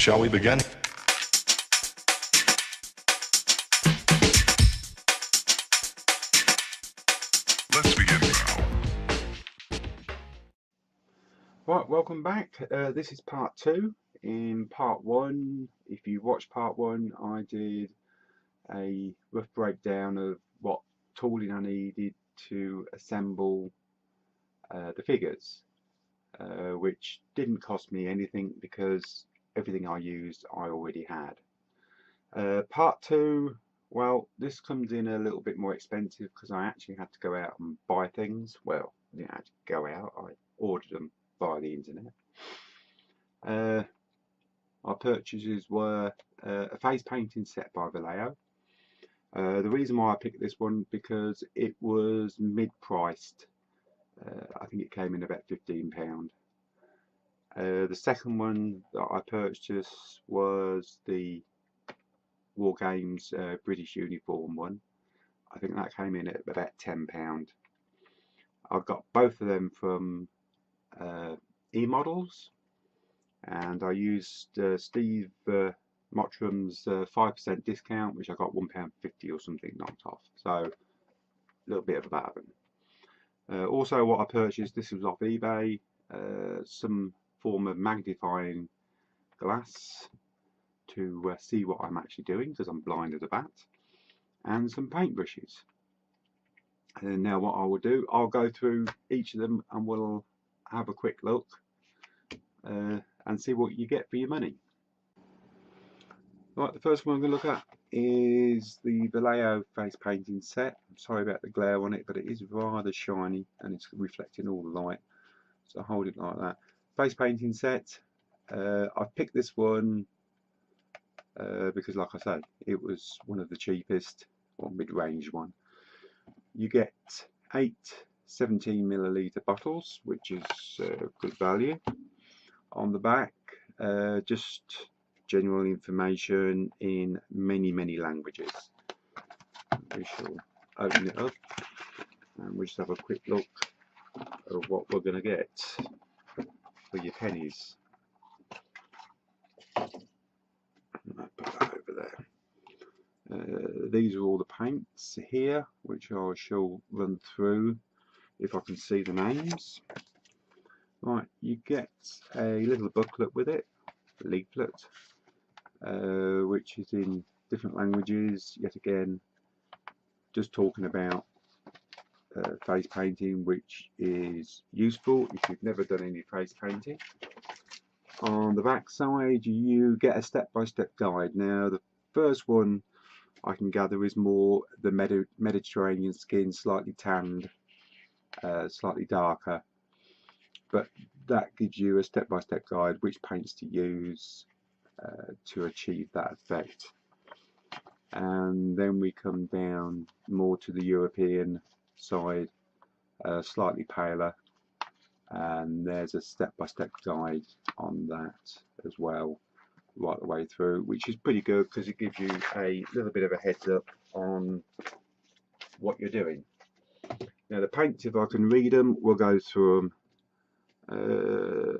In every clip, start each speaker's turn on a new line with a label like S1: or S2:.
S1: Shall we begin? Let's begin now.
S2: Right, welcome back. This is part 2. In part 1, if you watched part 1, I did a rough breakdown of what tooling I needed to assemble the figures, which didn't cost me anything because everything I used I already had. Part 2, well, this comes in a little bit more expensive because I actually had to go out and buy things. Well, I didn't have to go out, I ordered them via the internet. Our purchases were a face painting set by Vallejo. The reason why I picked this one because it was mid-priced. I think it came in about £15. The second one that I purchased was the War Games British uniform one. I think that came in at about £10. I got both of them from E-Models, and I used Steve Mottram's 5% discount, which I got £1.50 or something knocked off, so a little bit of a bargain. Also what I purchased, this was off eBay, some form of magnifying glass to see what I'm actually doing because I'm blind as a bat, and some paintbrushes. And now what I will do, I'll go through each of them and we'll have a quick look and see what you get for your money. Right, the first one I'm going to look at is the Vallejo face painting set. I'm sorry about the glare on it, but it is rather shiny and it's reflecting all the light, so I'll hold it like that. Face painting set. I've picked this one because, like I said, it was one of the cheapest, or mid-range one. You get 8 17ml bottles, which is good value. On the back, just general information in many languages. We shall open it up and we'll just have a quick look of what we're going to get for your pennies. Put that over there. These are all the paints here, which I shall run through if I can see the names. Right, you get a little booklet with it, a leaflet, which is in different languages, yet again just talking about face painting, which is useful if you've never done any face painting. On the back side you get a step-by-step guide. Now the first one I can gather is more the Mediterranean skin, slightly tanned, slightly darker, but that gives you a step-by-step guide which paints to use to achieve that effect. And then we come down more to the European side, slightly paler, and there's a step-by-step guide on that as well, right the way through, which is pretty good because it gives you a little bit of a heads up on what you're doing. Now the paints, if I can read them, we'll go through them.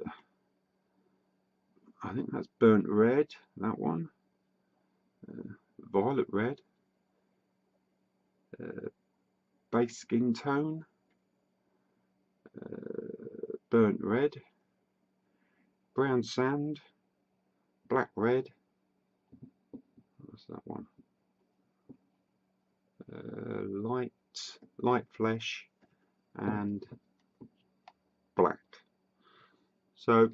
S2: I think that's burnt red, that one, violet red, base skin tone, burnt red, brown sand, black red, what's that one, light flesh, and black. So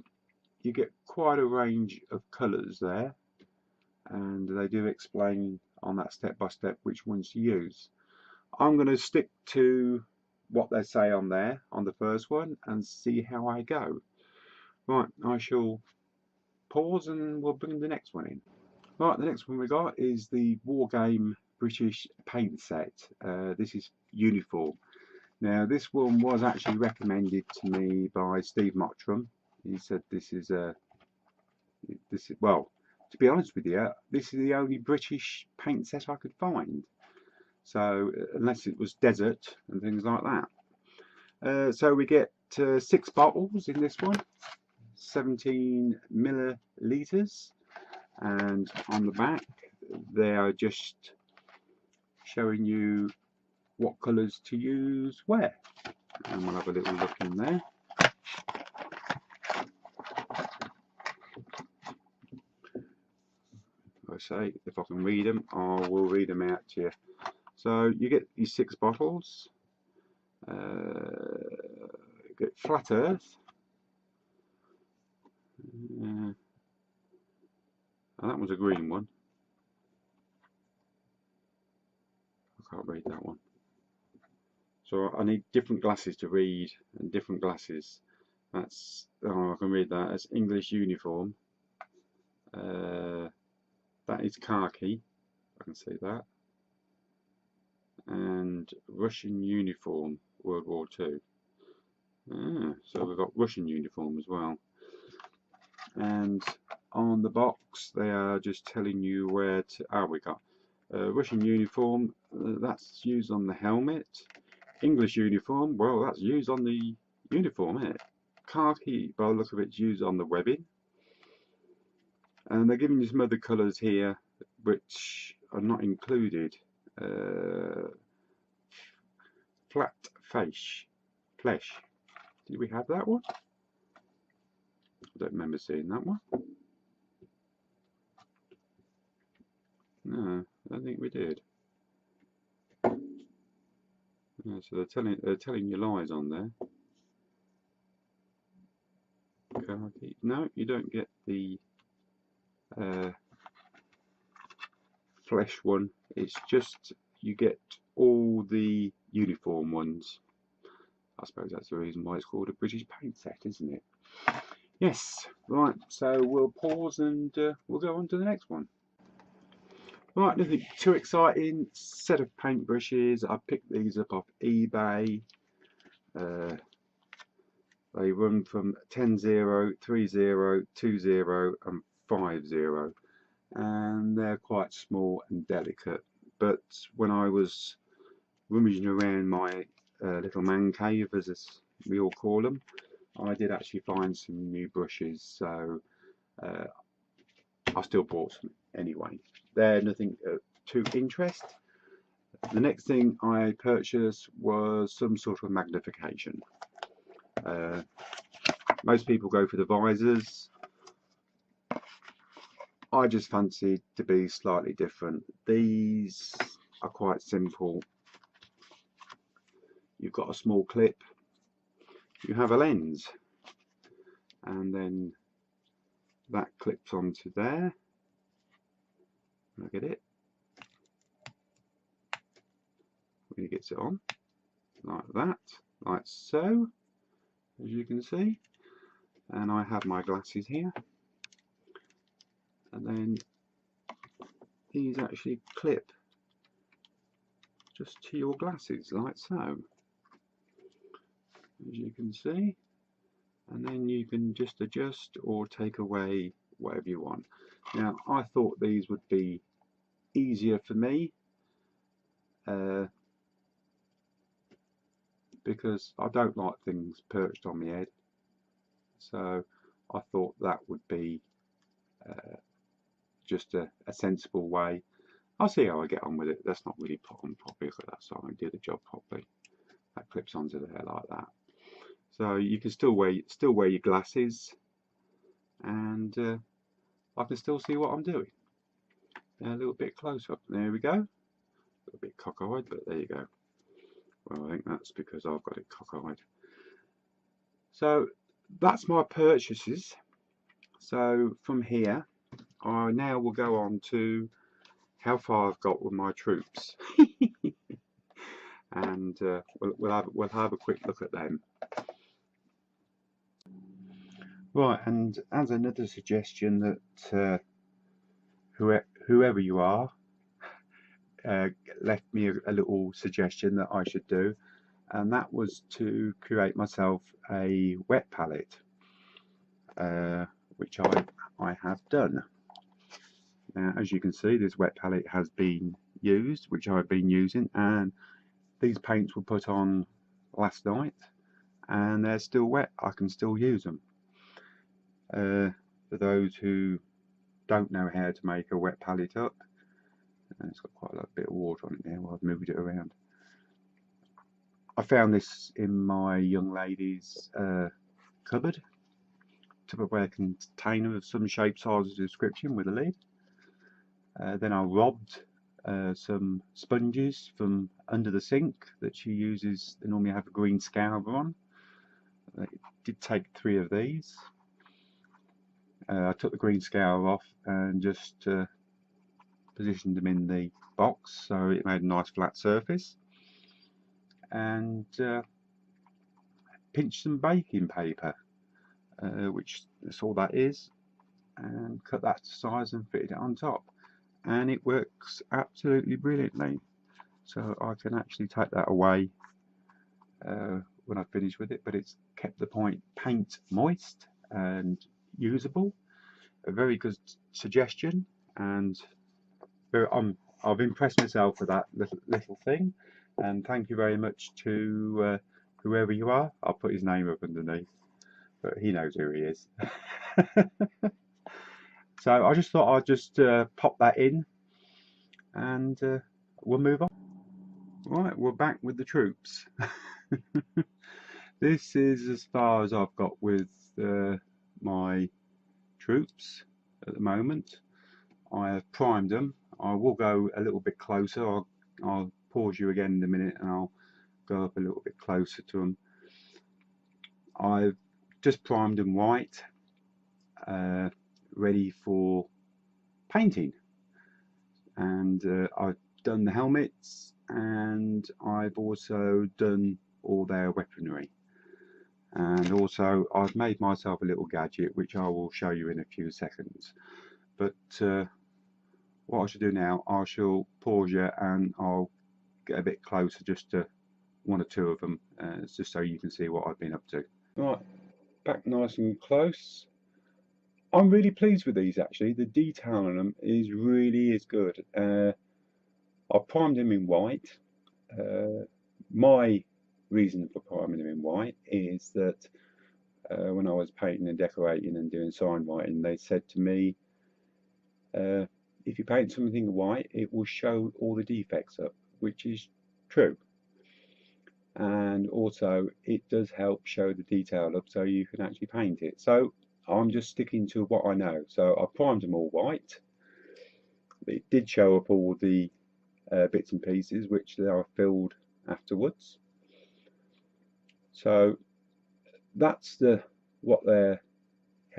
S2: you get quite a range of colours there, and they do explain on that step-by-step which ones to use. I'm going to stick to what they say on there on the first one and see how I go. Right, I shall pause and we'll bring the next one in. Right, the next one we got is the War Game British paint set. This is uniform. Now this one was actually recommended to me by Steve Mottram. He said this is well, to be honest with you, this is the only British paint set I could find. So unless it was desert and things like that. So we get 6 bottles in this one, 17 millilitres. and on the back they are just showing you what colours to use where, and we'll have a little look in there. I say, if I can read them, I will read them out to you. So you get these 6 bottles. You get Flat Earth. And that was a green one. I can't read that one. So I need different glasses to read, and different glasses. That's, oh, I can read that as English uniform. That is khaki, I can see that. And Russian uniform, World War II. So we've got Russian uniform as well. And on the box they are just telling you where to, we got Russian uniform, that's used on the helmet. English uniform, well, that's used on the uniform, isn't it? Khaki, by the look of it, is used on the webbing. And they're giving you some other colours here which are not included. Flat flesh. Did we have that one? I don't remember seeing that one. No, I don't think we did. Yeah, so they're telling you lies on there. Khaki. No, you don't get the flesh one. It's just you get all the uniform ones. I suppose that's the reason why it's called a British paint set, isn't it? Yes, right, so we'll pause and we'll go on to the next one. Right, nothing too exciting. Set of paintbrushes. I picked these up off eBay. They run from 10-0, 3-0, 2-0 and 5-0, and they're quite small and delicate. But when I was rummaging around my little man cave, as we all call them, I did actually find some new brushes, so I still bought some anyway. They're nothing to interest. The next thing I purchased was some sort of magnification. Most people go for the visors. I just fancied to be slightly different. These are quite simple. You've got a small clip, you have a lens, and then that clips onto there. Look at it. When it gets it on, like that, like so, as you can see. And I have my glasses here, and then these actually clip just to your glasses, like so, as you can see. And then you can just adjust or take away whatever you want. Now, I thought these would be easier for me because I don't like things perched on my head, so I thought that would be just a sensible way. I'll see how I get on with it. That's not really put on properly. Look at that, so I can do the job properly. That clips onto there like that. So you can still wear your glasses, and I can still see what I'm doing. A little bit close up. There we go. A little bit cockeyed, but there you go. Well, I think that's because I've got it cockeyed. So that's my purchases. So from here, I now will go on to how far I've got with my troops, and we'll have a quick look at them. Right, and as another suggestion that whoever you are left me a little suggestion that I should do, and that was to create myself a wet palette, which I have done. Now, as you can see, this wet palette has been used, which I've been using, and these paints were put on last night and they're still wet. I can still use them. For those who don't know how to make a wet palette up. And it's got quite a bit of water on it now while I've moved it around. I found this in my young lady's cupboard. Tupperware container of some shape, size, or description with a lid. Then I robbed some sponges from under the sink that she uses. They normally have a green scourer on. I did take 3 of these. I took the green scourer off and just positioned them in the box so it made a nice flat surface, and pinched some baking paper, which that's all that is, and cut that to size and fitted it on top, and it works absolutely brilliantly. So I can actually take that away when I finish with it, but it's kept the paint moist and usable. A very good suggestion, and I've impressed myself with that little thing, and thank you very much to whoever you are. I'll put his name up underneath, but he knows who he is. So I just thought I'd just pop that in, and we'll move on. Right, we're back with the troops. This is as far as I've got with my troops at the moment. I have primed them. I will go a little bit closer. I'll pause you again in a minute and I'll go up a little bit closer to them. I've just primed them white, ready for painting, and I've done the helmets, and I've also done all their weaponry, and also I've made myself a little gadget which I will show you in a few seconds. But what I should do now, I shall pause you and I'll get a bit closer just to 1 or 2 of them, just so you can see what I've been up to. Right, back nice and close. I'm really pleased with these actually. The detail on them really is good. I primed them in white. My reason for priming them in white is that when I was painting and decorating and doing sign writing, they said to me, if you paint something white, it will show all the defects up, which is true. And also it does help show the detail up so you can actually paint it. So I'm just sticking to what I know. So I primed them all white. It did show up all the bits and pieces which they are filled afterwards. So that's how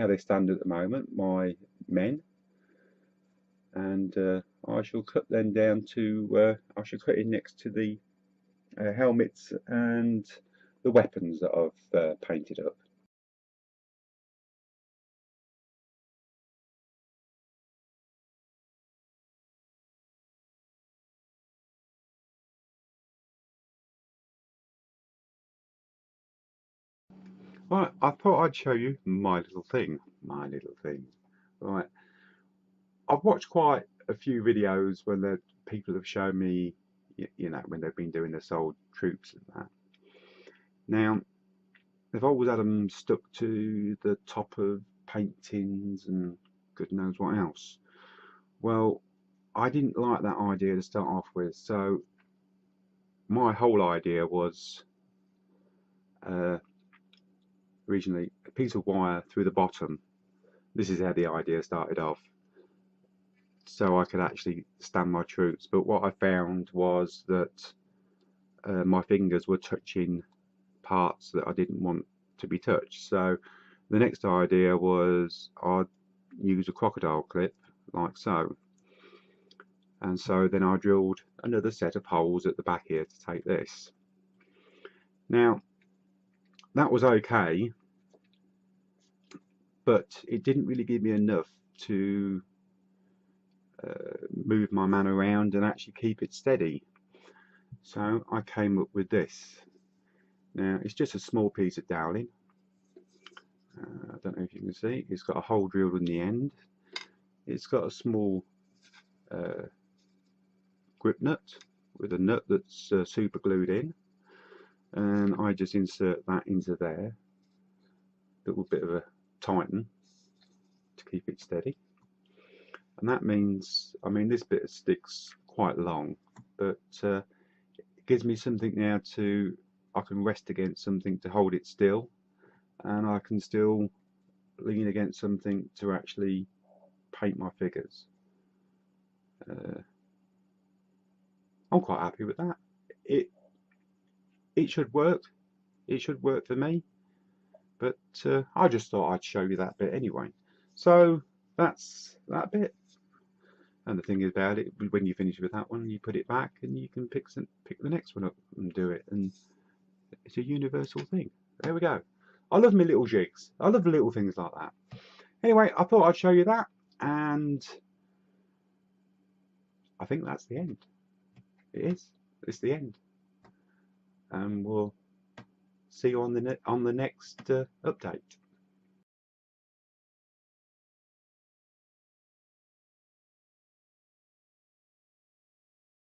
S2: they stand at the moment, my men. And I shall cut them down to I shall cut in next to the helmets and the weapons that I've painted up. Right, I thought I'd show you my little thing. Right, I've watched quite a few videos when people have shown me, you know, when they've been doing their sold troops and that. Now, they've always had them stuck to the top of paint tins and good knows what else. Well, I didn't like that idea to start off with, so my whole idea was originally a piece of wire through the bottom. This is how the idea started off, so I could actually stand my troops. But what I found was that my fingers were touching parts that I didn't want to be touched. So the next idea was I'd use a crocodile clip like so, and so then I drilled another set of holes at the back here to take this. Now that was okay, but it didn't really give me enough to move my man around and actually keep it steady. So I came up with this. Now it's just a small piece of doweling. I don't know if you can see, it's got a hole drilled in the end. It's got a small grip nut with a nut that's super glued in, and I just insert that into there, a little bit of a tighten to keep it steady. and that means, I mean, this bit of stick's quite long, but it gives me something now to, I can rest against something to hold it still, and I can still lean against something to actually paint my figures. I'm quite happy with that. It should work. It should work for me. But I just thought I'd show you that bit anyway. So that's that bit. And the thing about it, when you finish with that one, you put it back and you can pick the next one up and do it. And it's a universal thing. There we go. I love my little jigs. I love little things like that. Anyway, I thought I'd show you that, and I think that's the end. It is. It's the end. And we'll see you on the next update.